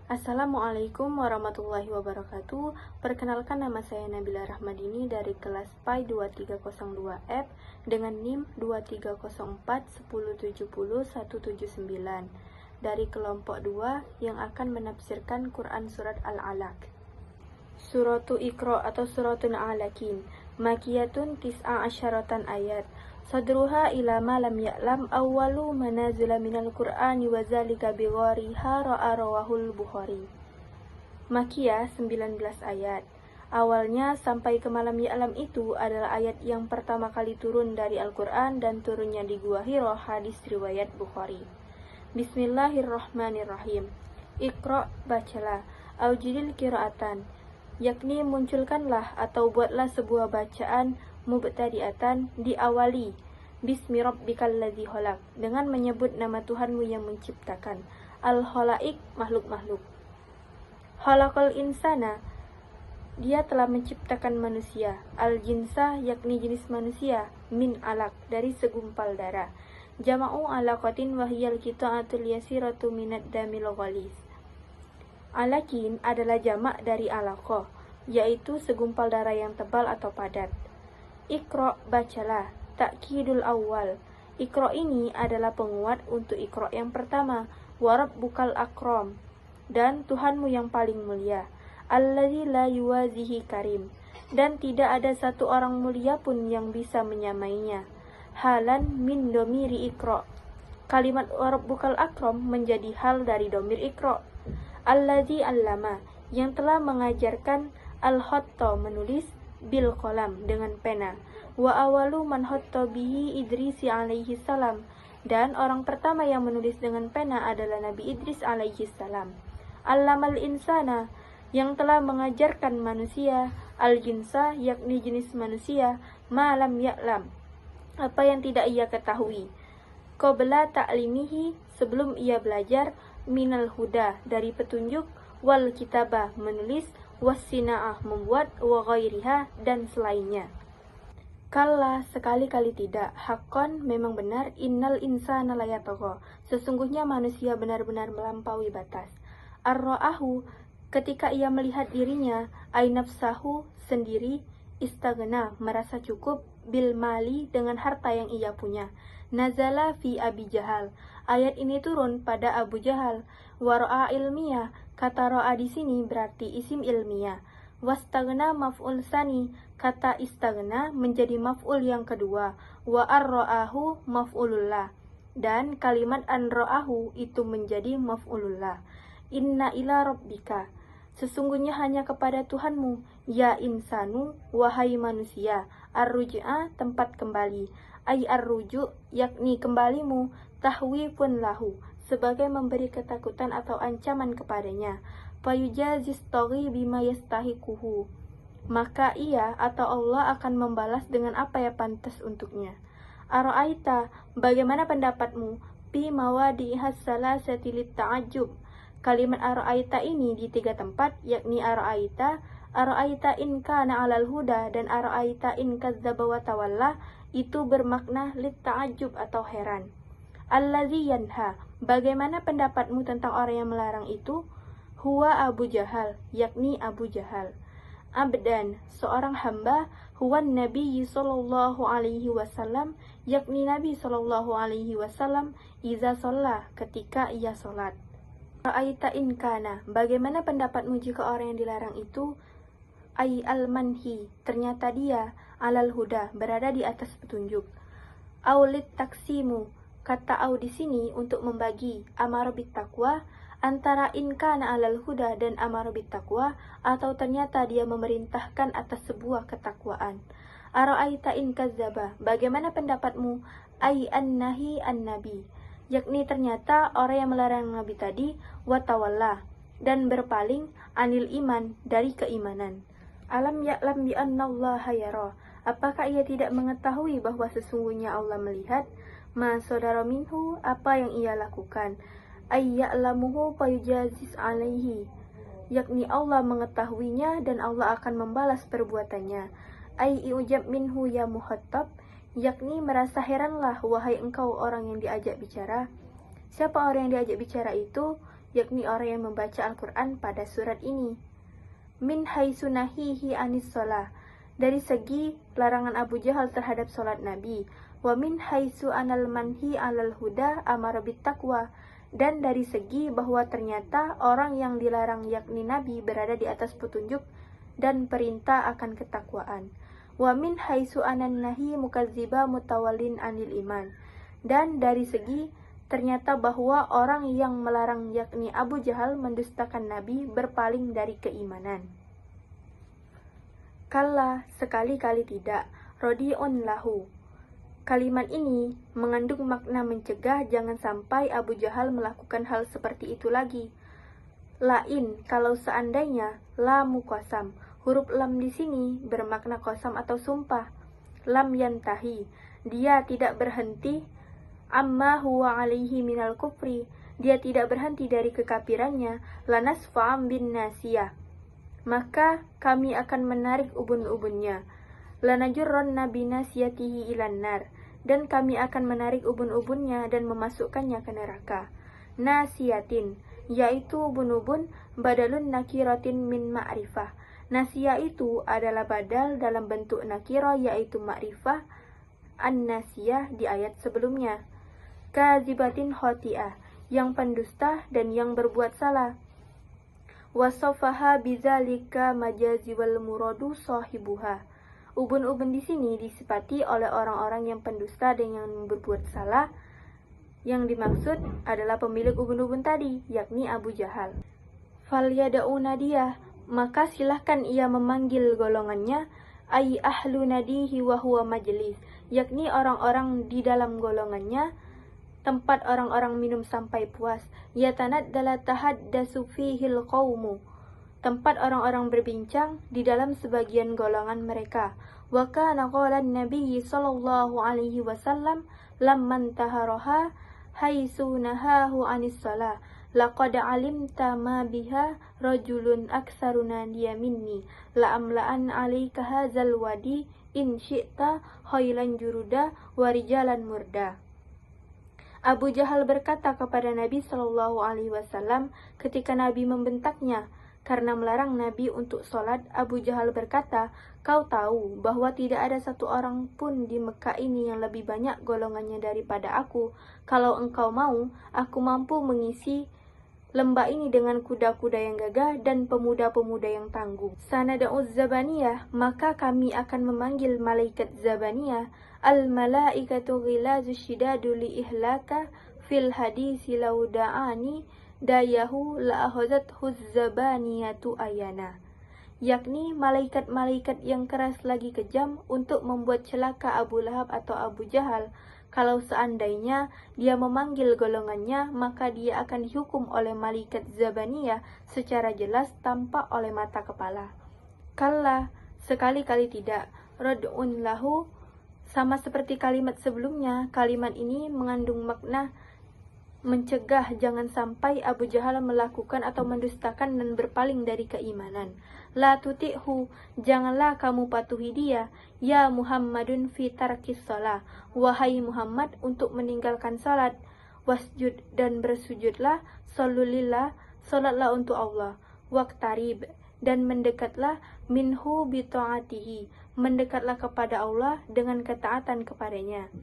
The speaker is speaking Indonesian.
Assalamualaikum warahmatullahi wabarakatuh. Perkenalkan, nama saya Nabila Rahmadini dari kelas PAI 2302F dengan NIM 23041070-179 dari kelompok 2 yang akan menafsirkan Quran Surat Al-Alaq. Suratu Iqra atau Suratun Alakin, Makiyatun tis'a asyaratan ayat. Sadruha ila ma lam ya'lam awwalu manazila minal Qur'ani wa zalika bighariha ra'a rawahul Bukhari. Makiyah 19 ayat. Awalnya sampai ke malam ya'lam itu adalah ayat yang pertama kali turun dari Al-Quran dan turunnya di Gua Hiro, hadis riwayat Bukhari. Bismillahirrahmanirrahim. Iqra, bacalah, aujidil qiraatan, yakni munculkanlah atau buatlah sebuah bacaan mubtadi'atan, diawali Bismi rabbikal ladzi khalaq, dengan menyebut nama Tuhanmu yang menciptakan. Al-khalaik, makhluk-makhluk. Khalaqal insana, dia telah menciptakan manusia. Al-jinsa, yakni jenis manusia. Min alaq, dari segumpal darah. Jama'u alaqatin wahiyal qita'atul yasiratu minad damil ghalis. Alakin adalah jamak dari alaqah, yaitu segumpal darah yang tebal atau padat. Iqra, bacalah, takkidul awal. Iqra ini adalah penguat untuk Iqra yang pertama. Wa rabbukal akram, dan Tuhanmu yang paling mulia. Alladzi la yuwazihi karim, dan tidak ada satu orang mulia pun yang bisa menyamainya. Halan min domiri Iqra, kalimat wa rabbukal akram menjadi hal dari domir Iqra. Alladzi allama, yang telah mengajarkan, al-khatta, menulis, bil qalam, dengan pena. Wa awalu man khatta bihi Idris alaihi salam, dan orang pertama yang menulis dengan pena adalah Nabi Idris alaihi salam. Allamal insana, yang telah mengajarkan manusia, al-jinsa, yakni jenis manusia, ma lam ya'lam, apa yang tidak ia ketahui. Qabla ta'limihi, sebelum ia belajar, minal huda, dari petunjuk, wal kitabah, menulis, wassina'ah, membuat, wa ghairiha, dan selainnya. Kalla, sekali-kali tidak. Haqqan, memang benar. Innal insana layatagha, sesungguhnya manusia benar-benar melampaui batas. Ar-ra'ahu, ketika ia melihat dirinya, ay nafsahu, sendiri, istaghna, merasa cukup, bil mali, dengan harta yang ia punya. Nazala fi Abi Jahal, ayat ini turun pada Abu Jahal. Wara'a ilmiyah, kata ra'a di sini berarti isim ilmiah. Wastaghna maf'ul sani, kata istaghna menjadi maf'ul yang kedua. Wa ar-ra'ahu maf'ulullah, dan kalimat an-ra'ahu itu menjadi maf'ulullah. Inna ila rabbika, sesungguhnya hanya kepada Tuhanmu, ya insanu, wahai manusia, ar-ruj'a, tempat kembali, ay ar-ruju', yakni kembalimu, tahwifun lahu, sebagai memberi ketakutan atau ancaman kepadanya. Fayujazis taghi bima yastahiquhu, maka ia atau Allah akan membalas dengan apa yang pantas untuknya. Ara'aita, bagaimana pendapatmu, fi mawadihas salasati lit ta'ajjub, kalimat ara'aita ini di 3 tempat, yakni ara'aita in kana 'alal huda, dan ara'aita in kadzdzaba wa tawalla, itu bermakna lit ta'ajjub atau heran. Allazi yanha, bagaimana pendapatmu tentang orang yang melarang itu? Huwa Abu Jahal, yakni Abu Jahal. Abdan, seorang hamba, huwan Nabi sallallahu alaihi wasallam, yakni Nabi sallallahu alaihi wasallam, iza sholla, ketika ia sholat. Ra'aita in kana, bagaimana pendapatmu jika orang yang dilarang itu? Ay al-manhi, ternyata dia, alal huda, berada di atas petunjuk. Aulit taksimu, kata au di sini untuk membagi, amar bit taqwa, antara in kana alal huda dan amar bit taqwa, atau ternyata dia memerintahkan atas sebuah ketakwaan. Ara'aita in kadzdzaba, bagaimana pendapatmu? Ay an-nahi an-nabi, yakni ternyata orang yang melarang Nabi tadi, wa tawalla, dan berpaling, anil iman, dari keimanan. Alam ya'lam bi annallaha yara, apakah ia tidak mengetahui bahwa sesungguhnya Allah melihat? Ma sodara minhu, apa yang ia lakukan. Ay ya'lamuhu fayujazis alaihi, yakni Allah mengetahuinya dan Allah akan membalas perbuatannya. Ay i'ujab minhu ya muhattab, yakni merasa heranlah wahai engkau orang yang diajak bicara. Siapa orang yang diajak bicara itu? yakni orang yang membaca Al-Quran pada surat ini. Min haitsu nahihi anis shalah, dari segi larangan Abu Jahal terhadap sholat Nabi. Wa min haitsu anal manhi alal huda amara bittaqwa, dan dari segi bahwa ternyata orang yang dilarang yakni Nabi berada di atas petunjuk dan perintah akan ketakwaan. Wa min haitsu anan nahi mukadziba mutawallin anil iman, dan dari segi ternyata bahwa orang yang melarang yakni Abu Jahal mendustakan Nabi berpaling dari keimanan. Kalla, sekali-kali tidak, rodi'un lahu. Kalimat ini mengandung makna mencegah jangan sampai Abu Jahal melakukan hal seperti itu lagi. Lain, kalau seandainya, lamu qasam. Huruf lam di sini bermakna qasam atau sumpah. Lam yantahi, dia tidak berhenti. Amma huwa alaihi minal kufri, dia tidak berhenti dari kekafirannya. Lanasfa'am bin nasiyah, maka kami akan menarik ubun-ubunnya. Lanajurronna binasiyatihi ilan nar, dan kami akan menarik ubun-ubunnya dan memasukkannya ke neraka. Nasiyatin, yaitu ubun-ubun badalun nakiratin min ma'rifah. Nasiyah itu adalah badal dalam bentuk nakirah, yaitu ma'rifah an-nasiyah di ayat sebelumnya. Kazibatin khoti'ah, yang pendusta dan yang berbuat salah. Wasofaha bizalika majazi wal muradu sahibuha. Ubun-ubun di sini disifati oleh orang-orang yang pendusta dan yang berbuat salah. Yang dimaksud adalah pemilik ubun-ubun tadi, yakni Abu Jahal. Falyada'u nadiyah, maka silahkan ia memanggil golongannya, ay ahlu nadihi wa huwa majlis, yakni orang-orang di dalam golongannya, tempat orang-orang minum sampai puas. Yatanaddala tahaddasu fihil qaumu, tempat orang-orang berbincang di dalam sebagian golongan mereka. Wa kana qaulan Nabi sallallahu alaihi wasallam lamman taharaha haitsu nahahu anis shalah, laqad alimta ma biha rajulun aktsaruna diya minni la amla'an 'alaika hadzal wadi in syi'ta khailan juruda wa rijalan murda. Abu Jahal berkata kepada Nabi sallallahu alaihi wasallam ketika Nabi membentaknya karena melarang Nabi untuk sholat. Abu Jahal berkata, kau tahu bahwa tidak ada satu orang pun di Mekah ini yang lebih banyak golongannya daripada aku. Kalau engkau mau, aku mampu mengisi lembah ini dengan kuda-kuda yang gagah dan pemuda-pemuda yang tangguh. Sanada'uz zabaniyah, maka kami akan memanggil malaikat zabaniyah. Al-malaikatu ghilazu syidadu li ihlaka fil hadisi lauda'ani dayahu la'ahozathu zabaniyatu ayana, yakni malaikat-malaikat yang keras lagi kejam untuk membuat celaka Abu Lahab atau Abu Jahal. Kalau seandainya dia memanggil golongannya, maka dia akan dihukum oleh malaikat zabaniyah secara jelas tampak oleh mata kepala. Kalla, sekali-kali tidak, rad'un lahu, sama seperti kalimat sebelumnya, kalimat ini mengandung makna mencegah jangan sampai Abu Jahal melakukan atau mendustakan dan berpaling dari keimanan. La tuti'hu, janganlah kamu patuhi dia, ya Muhammadun fi tarkis shalah, wahai Muhammad untuk meninggalkan salat. Wasjud, dan bersujudlah, sholulillah, salatlah untuk Allah. Waqtarib, dan mendekatlah, minhu bi ta'atihi, mendekatlah kepada Allah dengan ketaatan kepadanya.